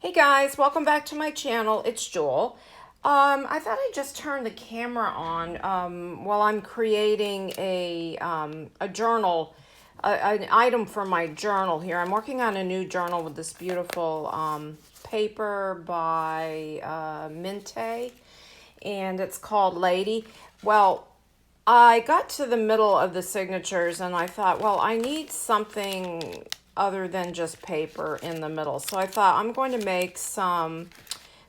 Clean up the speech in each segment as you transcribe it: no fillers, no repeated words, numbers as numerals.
Hey guys, welcome back to my channel. It's Jewel. I thought I'd just turn the camera on while I'm creating a journal, an item for my journal here. I'm working on a new journal with this beautiful paper by Minte, and it's called Lady. Well, I got to the middle of the signatures and I thought, well, I need something other than just paper in the middle. So I thought I'm going to make some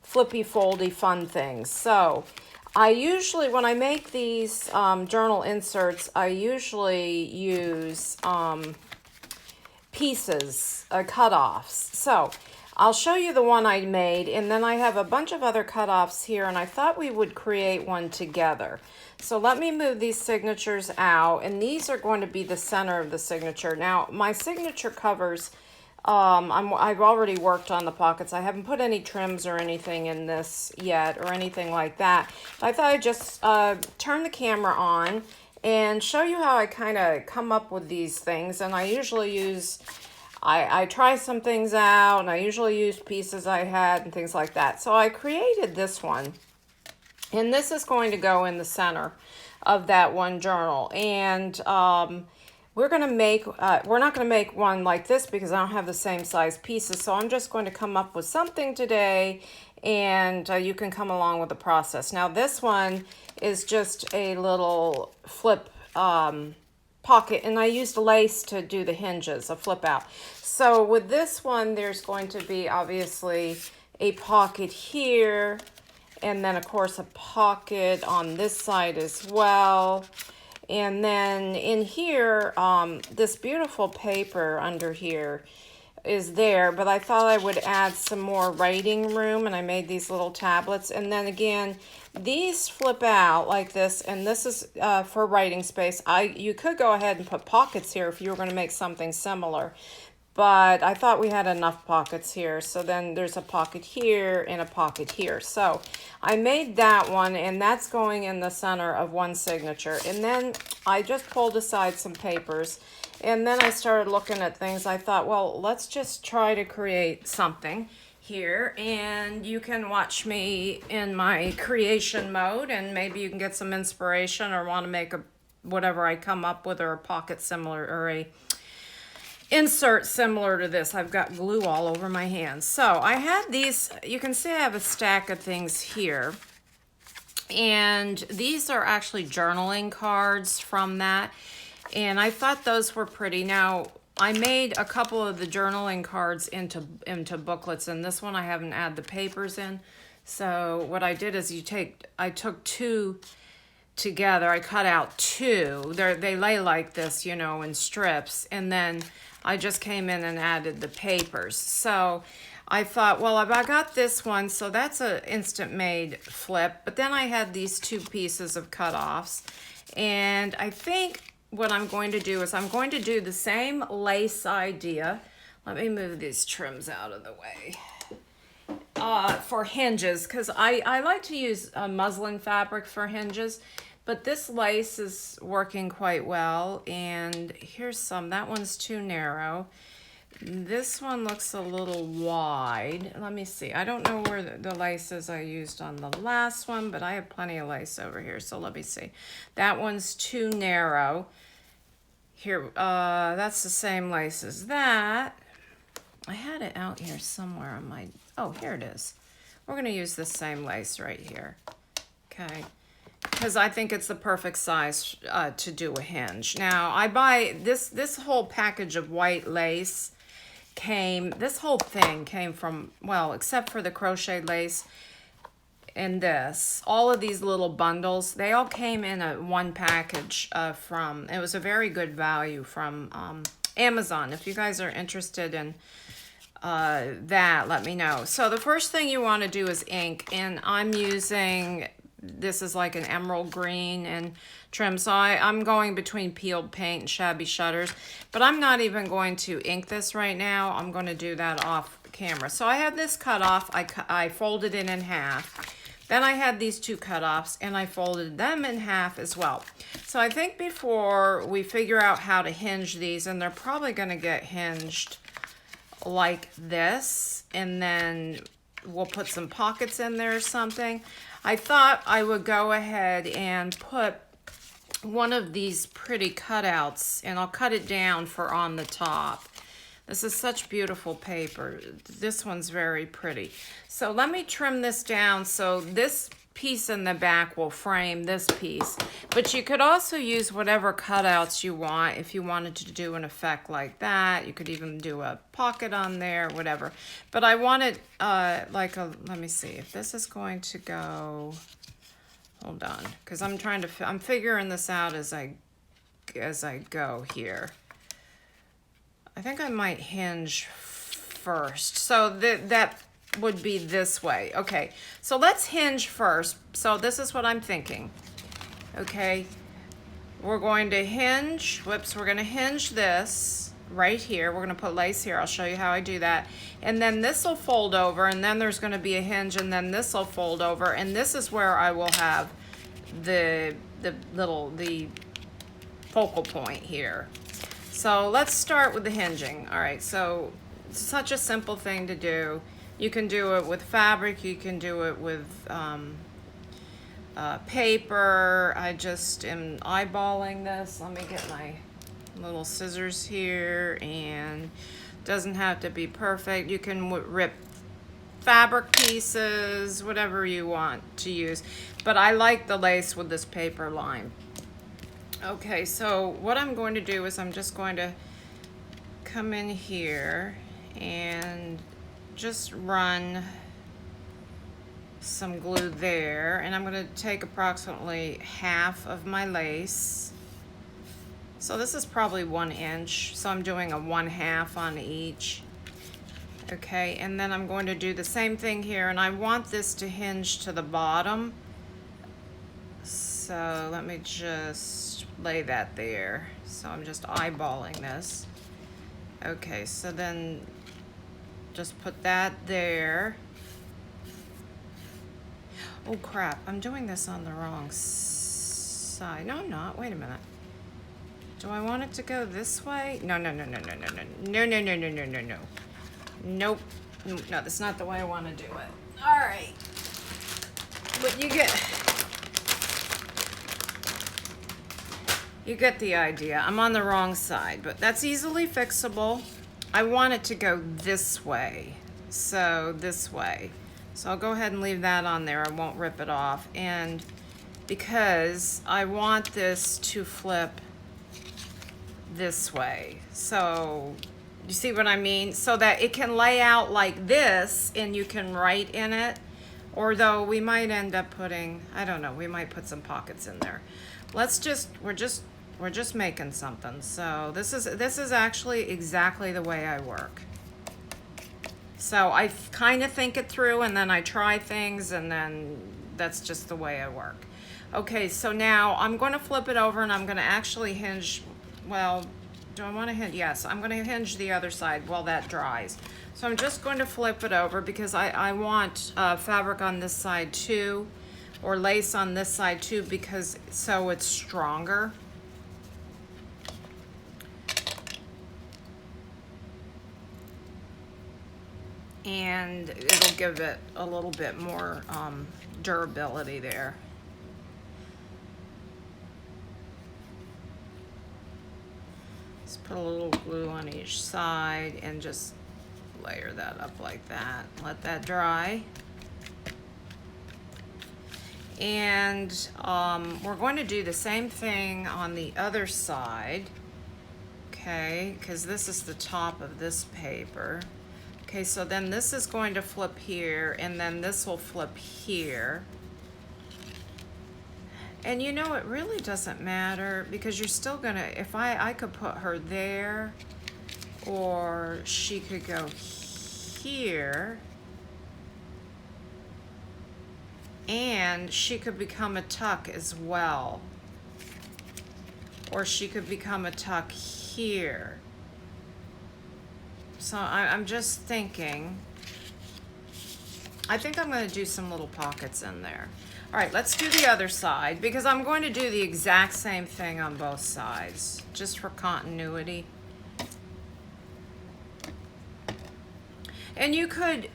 flippy foldy fun things. So I usually, when I make these journal inserts, I usually use pieces, cutoffs. So I'll show you the one I made, and then I have a bunch of other cutoffs here, and I thought we would create one together. So let me move these signatures out, and these are going to be the center of the signature. Now, my signature covers, I've already worked on the pockets. I haven't put any trims or anything in this yet, or anything like that. I thought I'd just turn the camera on and show you how I kind of come up with these things. And I usually use, I try some things out, and I usually use pieces I had and things like that. So I created this one, and this is going to go in the center of that one journal. And we're going to make, we're not going to make one like this because I don't have the same size pieces. So I'm just going to come up with something today, and you can come along with the process. Now this one is just a little flip pocket, and I used lace to do the hinges, a flip out. So with this one, there's going to be obviously a pocket here, and then of course a pocket on this side as well. And then in here, this beautiful paper under here is there, but I thought I would add some more writing room, and I made these little tablets. And then again, these flip out like this, and this is for writing space. You could go ahead and put pockets here if you were going to make something similar, but I thought we had enough pockets here. So then there's a pocket here and a pocket here. So I made that one, and that's going in the center of one signature. And then I just pulled aside some papers, and then I started looking at things. I thought, well, let's just try to create something here, and you can watch me in my creation mode, and maybe you can get some inspiration or want to make a whatever I come up with, or a pocket similar, or a insert similar to this. I've got glue all over my hands. So I had these, you can see I have a stack of things here, and these are actually journaling cards from that, and I thought those were pretty. Now I made a couple of the journaling cards into booklets, and this one I haven't added the papers in. So what I did is I took two together. I cut out two. They lay like this, you know, in strips, and then I just came in and added the papers. So I thought, well, I got this one, so that's an instant made flip. But then I had these two pieces of cutoffs, and I think what I'm going to do is I'm going to do the same lace idea. Let me move these trims out of the way. For hinges, because I like to use muslin fabric for hinges, but this lace is working quite well. And here's some. That one's too narrow. This one looks a little wide. Let me see. I don't know where the lace is I used on the last one, but I have plenty of lace over here. So let me see. That one's too narrow. Here, that's the same lace as that. I had it out here somewhere on my, oh, here it is. We're going to use the same lace right here. Okay. Because I think it's the perfect size to do a hinge. Now, I buy this whole package of white lace this whole thing came from, well, except for the crochet lace and this, all of these little bundles, they all came in one package it was a very good value from Amazon. If you guys are interested in that, let me know. So the first thing you want to do is ink, and I'm using, this is like an emerald green and trim. So I'm going between peeled paint and shabby shutters, but I'm not even going to ink this right now. I'm going to do that off camera. So I have this cut off. I folded it in half. Then I had these two cutoffs, and I folded them in half as well. So I think before we figure out how to hinge these, and they're probably going to get hinged like this, and then we'll put some pockets in there or something. I thought I would go ahead and put one of these pretty cutouts, and I'll cut it down for on the top. This is such beautiful paper. This one's very pretty. So let me trim this down so this piece in the back will frame this piece. But you could also use whatever cutouts you want. If you wanted to do an effect like that, you could even do a pocket on there, whatever. But I wanted like a, let me see if this is going to go, hold on, because I'm figuring this out as I go here. I think I might hinge first. So that would be this way. Okay, so let's hinge first. So this is what I'm thinking. Okay, we're going to hinge, whoops, we're going to hinge this right here. We're going to put lace here. I'll show you how I do that. And then this will fold over, and then there's going to be a hinge, and then this will fold over, and this is where I will have the focal point here. So let's start with the hinging. All right, so it's such a simple thing to do. You can do it with fabric, you can do it with paper. I just am eyeballing this. Let me get my little scissors here, and doesn't have to be perfect. You can rip fabric pieces, whatever you want to use. But I like the lace with this paper line. Okay, so what I'm going to do is I'm just going to come in here and just run some glue there, and I'm going to take approximately half of my lace. So this is probably 1 inch, so I'm doing a 1/2 on each. Okay, and then I'm going to do the same thing here, and I want this to hinge to the bottom. So let me just lay that there. So I'm just eyeballing this. Okay, so then just put that there. Oh crap, I'm doing this on the wrong side. No, I'm not. Wait a minute. Do I want it to go this way? No, no, no, no, no, no, no, no, no, no, no, no, no, no. Nope. No, that's not the way I want to do it. All right. But you get the idea. I'm on the wrong side, but that's easily fixable. I want it to go this way. So this way. So I'll go ahead and leave that on there. I won't rip it off. And because I want this to flip this way. So you see what I mean? So that it can lay out like this and you can write in it. Or though we might end up putting, I don't know, we might put some pockets in there. We're just making something. So this is actually exactly the way I work. So I kind of think it through, and then I try things, and then that's just the way I work. Okay, so now I'm going to flip it over, and I'm going to actually hinge, well, do I want to hinge? Yes, I'm going to hinge the other side while that dries. So I'm just going to flip it over because I want fabric on this side too, or lace on this side too, because so it's stronger. And it'll give it a little bit more durability there. Just put a little glue on each side and just layer that up like that. Let that dry. And we're going to do the same thing on the other side. Okay, because this is the top of this paper. Okay, so then this is going to flip here, and then this will flip here. And you know, it really doesn't matter because you're still gonna, if I could put her there, or she could go here, and she could become a tuck as well. Or she could become a tuck here. So I'm just thinking, I think I'm going to do some little pockets in there. All right, let's do the other side because I'm going to do the exact same thing on both sides, just for continuity. And you could,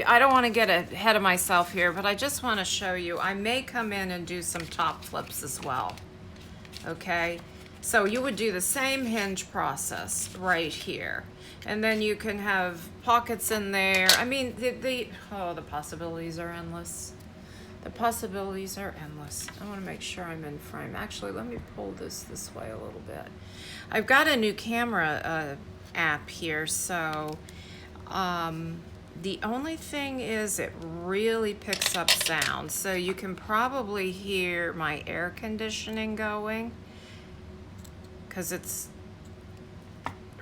I don't want to get ahead of myself here, but I just want to show you, I may come in and do some top flips as well, okay? So you would do the same hinge process right here. And then you can have pockets in there. I mean, the possibilities are endless. The possibilities are endless. I want to make sure I'm in frame. Actually, let me pull this way a little bit. I've got a new camera app here, so the only thing is it really picks up sound. So you can probably hear my air conditioning going because it's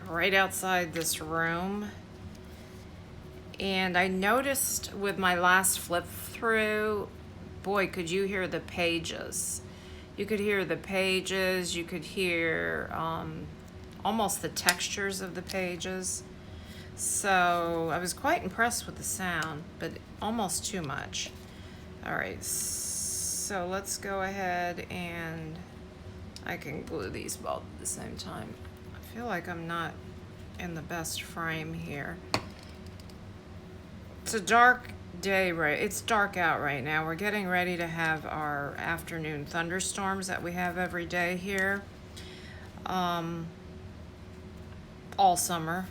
right outside this room. And I noticed with my last flip through, boy, could you hear the pages. You could hear the pages, you could hear almost the textures of the pages. So I was quite impressed with the sound, but almost too much. All right, so let's go ahead and I can glue these both at the same time. I feel like I'm not in the best frame here. It's a dark day, right? It's dark out right now. We're getting ready to have our afternoon thunderstorms that we have every day here, all summer.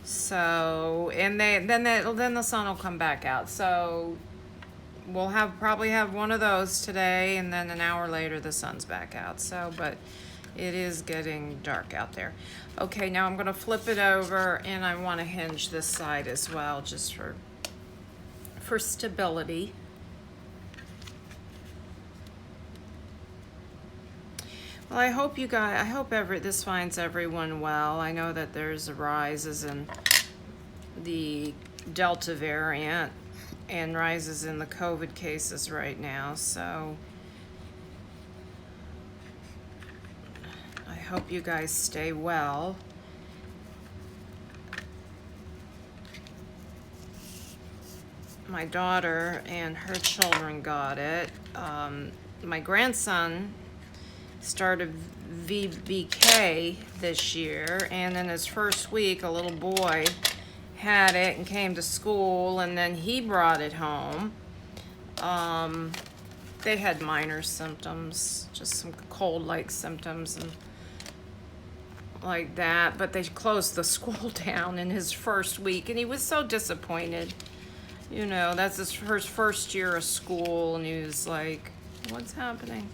So, and then the sun will come back out. So we'll probably have one of those today, and then an hour later the sun's back out. So, but it is getting dark out there. Okay, now I'm gonna flip it over, and I want to hinge this side as well, just for stability. Well, I hope this finds everyone well. I know that there's rises in the Delta variant and rises in the COVID cases right now, so I hope you guys stay well. My daughter and her children got it. My grandson started VBK this year, and in his first week, a little boy had it and came to school, and then he brought it home. They had minor symptoms, just some cold-like symptoms and like that, but they closed the school down in his first week, and he was so disappointed. You know, that's his first year of school, and he was like, what's happening?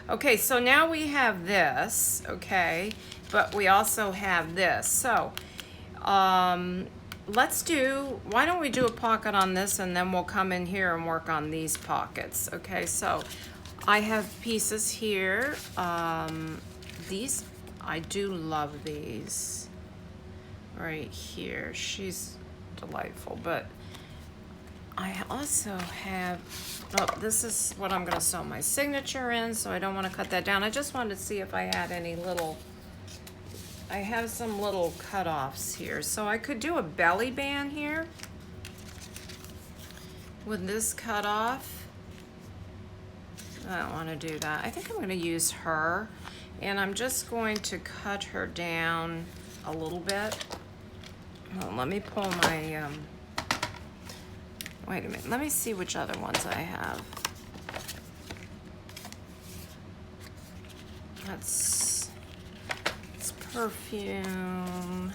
Okay, so now we have this, okay, but we also have this. So, why don't we do a pocket on this, and then we'll come in here and work on these pockets. Okay, so I have pieces here. These, I do love these right here. She's delightful, but I also have, this is what I'm gonna sew my signature in, so I don't wanna cut that down. I just wanted to see if I had any I have some little cutoffs here. So I could do a belly band here with this cutoff. I don't wanna do that. I think I'm gonna use her, and I'm just going to cut her down a little bit. Well, let me pull my, wait a minute, let me see which other ones I have. It's perfume.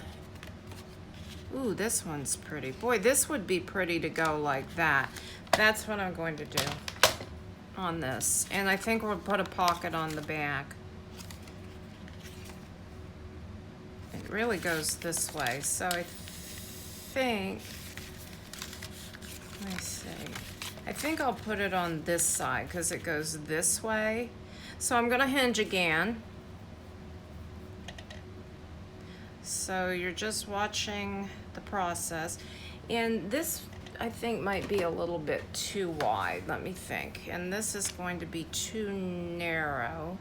Ooh, this one's pretty. Boy, this would be pretty to go like that. That's what I'm going to do on this. And I think we'll put a pocket on the back. It really goes this way. So I think, let me see. I think I'll put it on this side because it goes this way. So I'm gonna hinge again. So you're just watching the process. And this, I think, might be a little bit too wide, let me think. And this is going to be too narrow.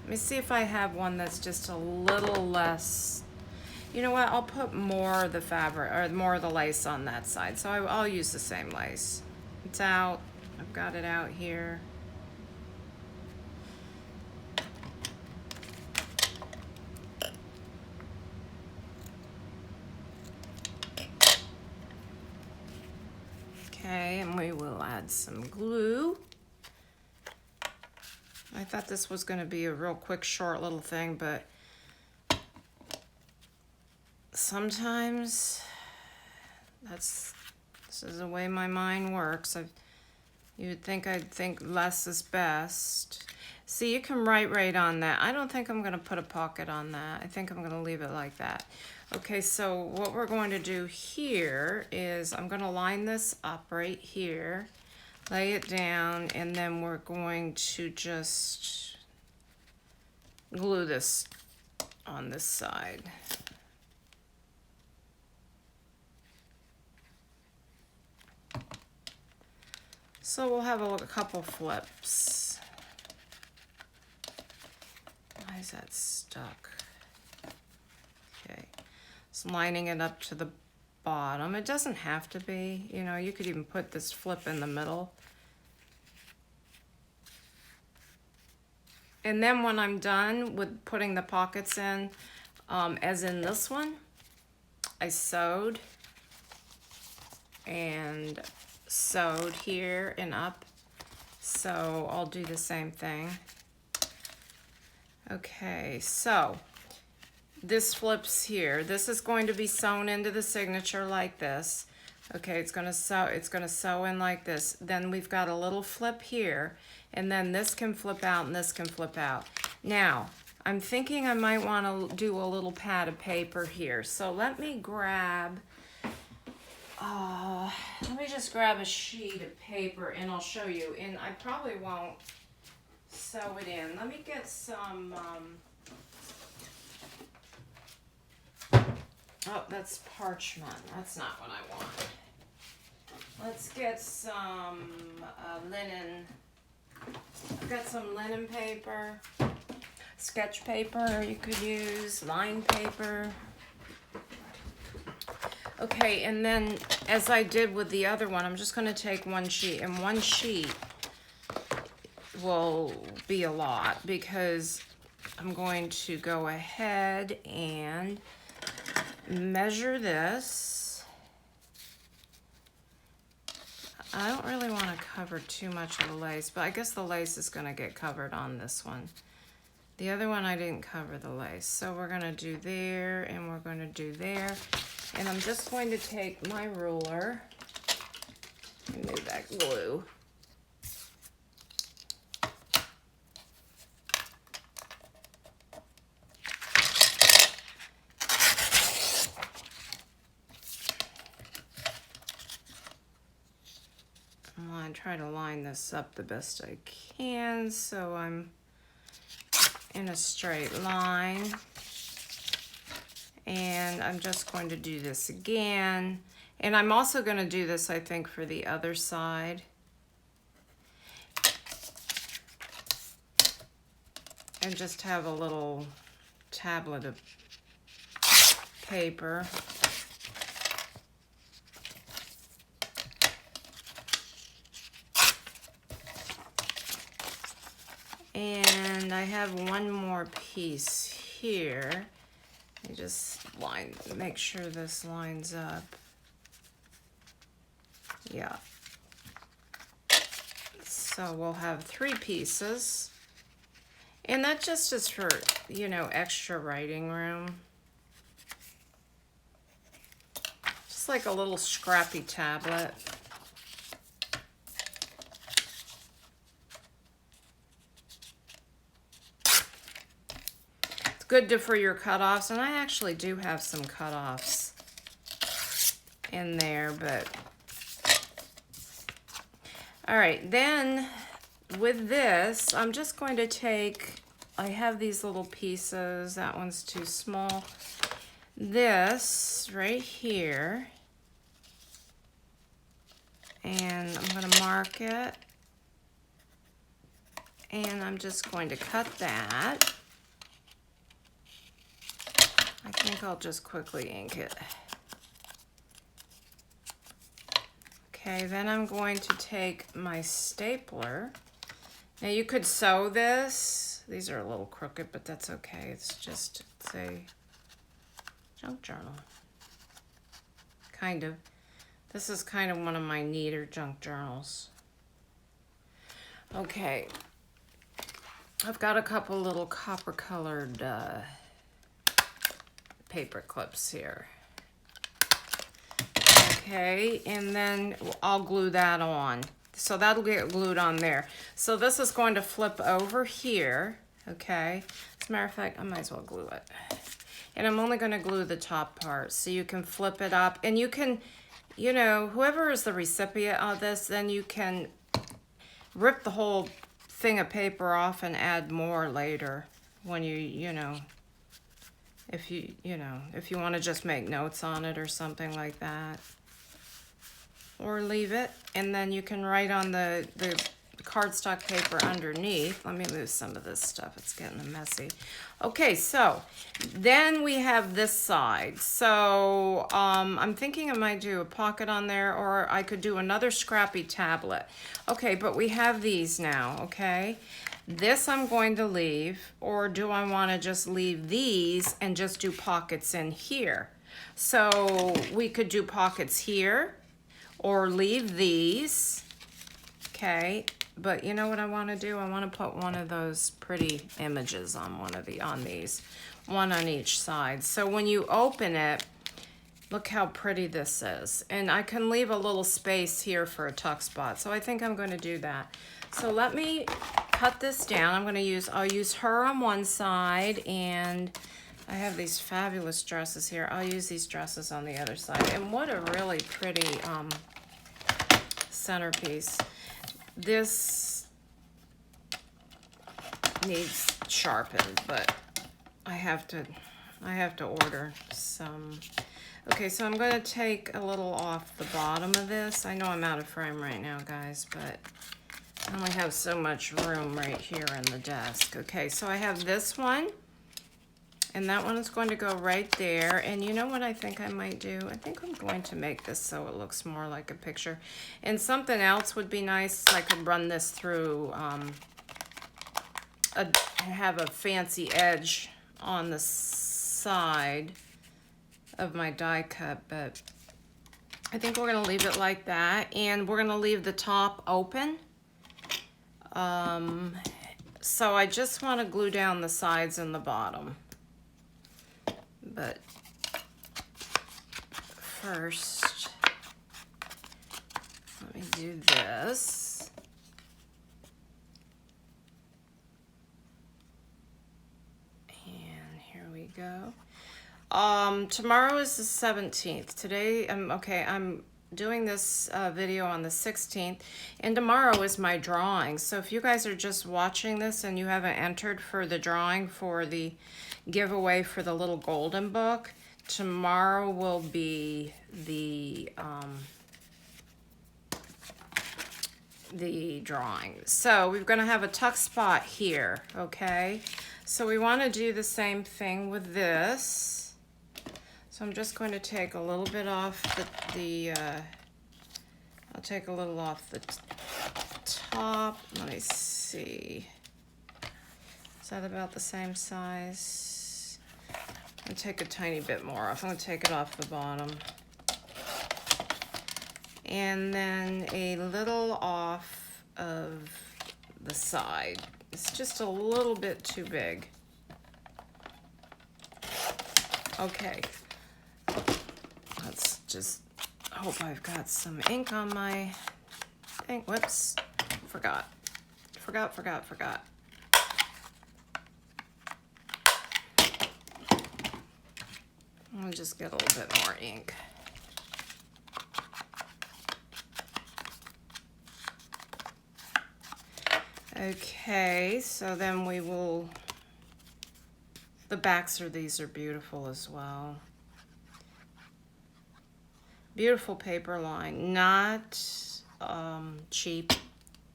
Let me see if I have one that's just a little less. You know what, I'll put more of the fabric, or more of the lace on that side. So I'll use the same lace. It's out, I've got it out here. Okay, and we will add some glue. I thought this was going to be a real quick, short little thing, but sometimes this is the way my mind works. You'd think I'd think less is best. See, you can write right on that. I don't think I'm going to put a pocket on that. I think I'm going to leave it like that. Okay, so what we're going to do here is I'm going to line this up right here, lay it down, and then we're going to just glue this on this side. So we'll have a couple flips. Why is that stuck? Okay, so lining it up to the bottom. It doesn't have to be, you know, you could even put this flip in the middle. And then when I'm done with putting the pockets in, as in this one, I sewed and sewed here and up. So I'll do the same thing. Okay, so this flips here. This is going to be sewn into the signature like this. Okay, it's gonna sew in like this. Then we've got a little flip here, and then this can flip out and this can flip out. Now, I'm thinking I might want to do a little pad of paper here. So let me just grab a sheet of paper and I'll show you. And I probably won't sew it in. Let me get some, oh, that's parchment. That's not what I want. Let's get some linen. I've got some linen paper, sketch paper you could use, line paper. Okay, and then as I did with the other one, I'm just going to take one sheet, and one sheet will be a lot because I'm going to go ahead and measure this. I don't really want to cover too much of the lace, but I guess the lace is going to get covered on this one. The other one I didn't cover the lace, so we're going to do there and we're going to do there. And I'm just going to take my ruler and move that glue. I'm going to try to line this up the best I can so I'm in a straight line. And I'm just going to do this again. And I'm also going to do this, I think, for the other side. And just have a little tablet of paper. And I have one more piece here. I just make sure this lines up. Yeah. So we'll have 3 pieces. And that just is for, you know, extra writing room. Just like a little scrappy tablet. Good for your cutoffs, and I actually do have some cutoffs in there, but all right, then with this, I'm just going to take, I have these little pieces, that one's too small. This right here, and I'm going to mark it, and I'm just going to cut that. I think I'll just quickly ink it. Okay, then I'm going to take my stapler. Now you could sew this. These are a little crooked, but that's okay. It's a junk journal. Kind of. This is kind of one of my neater junk journals. Okay, I've got a couple little copper colored paper clips here. Okay, and then I'll glue that on. So that'll get glued on there. So this is going to flip over here, okay? As a matter of fact, I might as well glue it. And I'm only gonna glue the top part so you can flip it up. And you can, you know, whoever is the recipient of this, then you can rip the whole thing of paper off and add more later when you know, if you want to just make notes on it or something like that. Or leave it, and then you can write on the cardstock paper underneath. Let me move some of this stuff, it's getting messy. Okay, so then we have this side. So I'm thinking I might do a pocket on there, or I could do another scrappy tablet. Okay, but we have these now, okay? This I'm going to leave, or do I want to just leave these and just do pockets in here? So we could do pockets here, or leave these, okay? But you know what I want to do? I want to put one of those pretty images on these, one on each side. So when you open it, look how pretty this is. And I can leave a little space here for a tuck spot. So I think I'm going to do that. So let me cut this down. I'll use her on one side, and I have these fabulous dresses here. I'll use these dresses on the other side. And what a really pretty centerpiece. This needs sharpened, but I have to order some. Okay, so I'm going to take a little off the bottom of this. I know I'm out of frame right now, guys, but I only have so much room right here in the desk. Okay, so I have this one, and that one is going to go right there. And you know what I think I might do? I think I'm going to make this so it looks more like a picture. And something else would be nice. I could run this through, have a fancy edge on the side of my die cut, but I think we're gonna leave it like that. And we're gonna leave the top open. So I just want to glue down the sides and the bottom. But first, let me do this. And here we go. Tomorrow is the 17th. Today, I'm doing this video on the 16th, and tomorrow is my drawing. So if you guys are just watching this and you haven't entered for the drawing for the giveaway for the little golden book, tomorrow will be the drawing. So we're going to have a tuck spot here, okay? So we want to do the same thing with this. So I'm just going to take a little bit off I'll take a little off the top. Let me see. Is that about the same size? I'll take a tiny bit more off. I'm going to take it off the bottom. And then a little off of the side. It's just a little bit too big. Okay. Let's just hope I've got some ink on my thing. Whoops. Forgot. I'll just get a little bit more ink. Okay, so then we will, the backs of these are beautiful as well. Beautiful paper line, not cheap.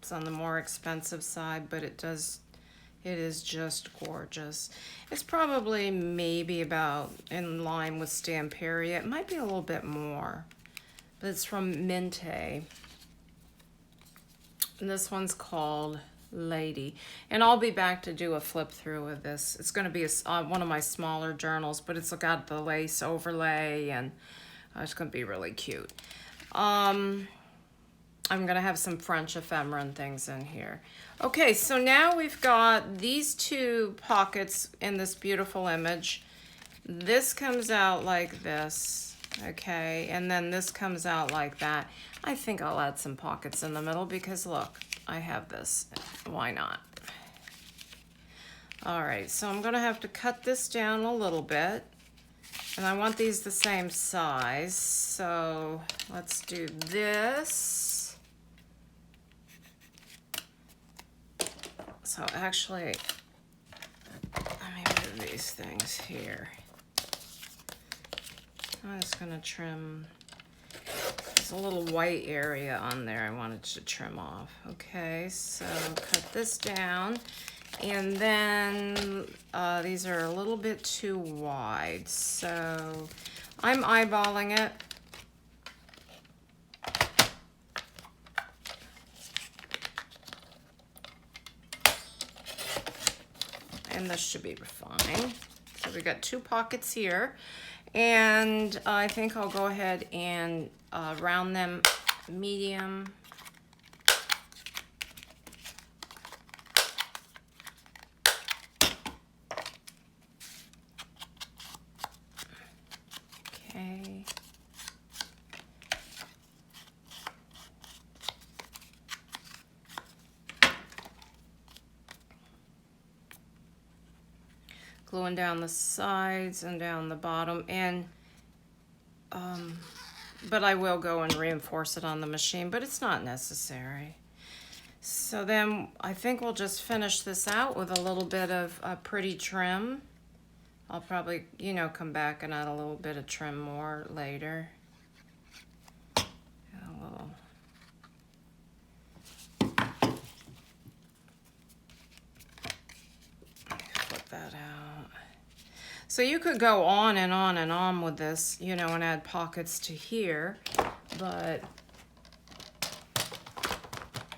It's on the more expensive side, but it is just gorgeous. It's probably maybe about in line with Stamperia. It might be a little bit more, but it's from Minte. And this one's called Lady. And I'll be back to do a flip through of this. It's going to be one of my smaller journals, but it's got the lace overlay, and it's going to be really cute. I'm gonna have some French ephemera and things in here. Okay, so now we've got these two pockets in this beautiful image. This comes out like this, okay, and then this comes out like that. I think I'll add some pockets in the middle because look, I have this. Why not? All right, so I'm gonna have to cut this down a little bit. And I want these the same size, so let's do this. So actually, let me move these things here. I'm just gonna trim, there's a little white area on there I wanted to trim off. Okay, so cut this down. And then these are a little bit too wide, so I'm eyeballing it. And this should be fine. So we got two pockets here. And I think I'll go ahead and round them medium. Okay. Gluing down the sides and down the bottom, and but I will go and reinforce it on the machine, but it's not necessary. So then I think we'll just finish this out with a little bit of pretty trim. I'll probably, you know, come back and add a little bit of trim more later. A little. Flip that out. So you could go on and on and on with this, you know, and add pockets to here, but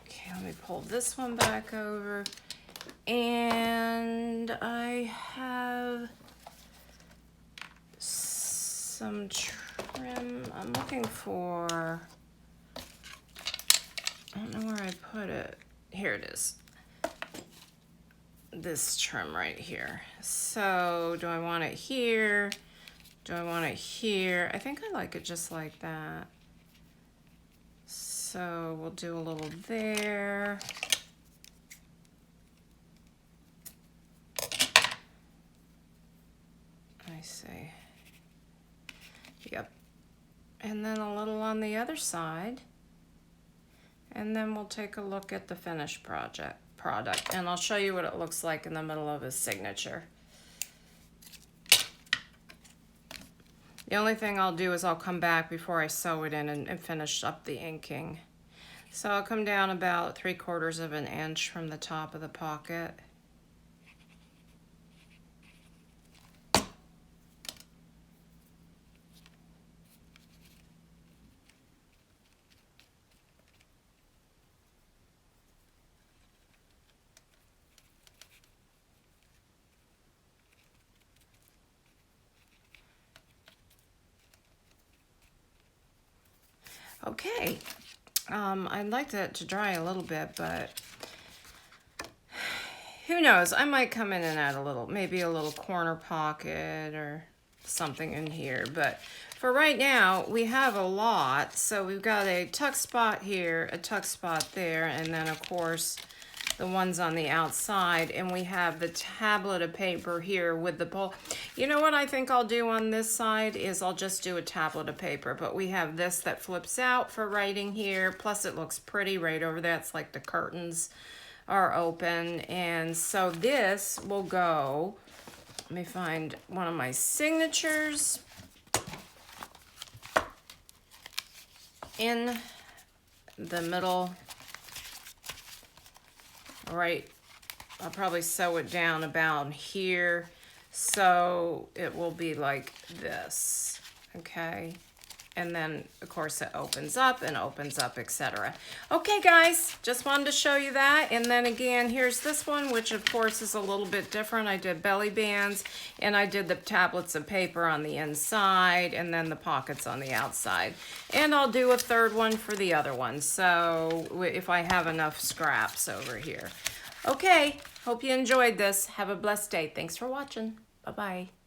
okay, let me pull this one back over. And I have some trim. I'm looking for, I don't know where I put it. Here it is. This trim right here. So do I want it here? Do I want it here? I think I like it just like that. So we'll do a little there. I see. Yep. And then a little on the other side. And then we'll take a look at the finished product, and I'll show you what it looks like in the middle of his signature. The only thing I'll do is I'll come back before I sew it in and finish up the inking. So I'll come down about 3/4 of an inch from the top of the pocket. Okay, I'd like that to dry a little bit, but who knows? I might come in and add a little, maybe a little corner pocket or something in here. But for right now, we have a lot. So we've got a tuck spot here, a tuck spot there, and then of course the ones on the outside, and we have the tablet of paper here with the bowl. You know what I think I'll do on this side is I'll just do a tablet of paper, but we have this that flips out for writing here, plus it looks pretty right over there. It's like the curtains are open, and so this will go, let me find one of my signatures in the middle. Right, I'll probably sew it down about here, so it will be like this, okay? And then, of course, it opens up and opens up, etc. Okay, guys, just wanted to show you that. And then again, here's this one, which of course is a little bit different. I did belly bands, and I did the tablets of paper on the inside, and then the pockets on the outside. And I'll do a third one for the other one, so if I have enough scraps over here. Okay, hope you enjoyed this. Have a blessed day. Thanks for watching. Bye-bye.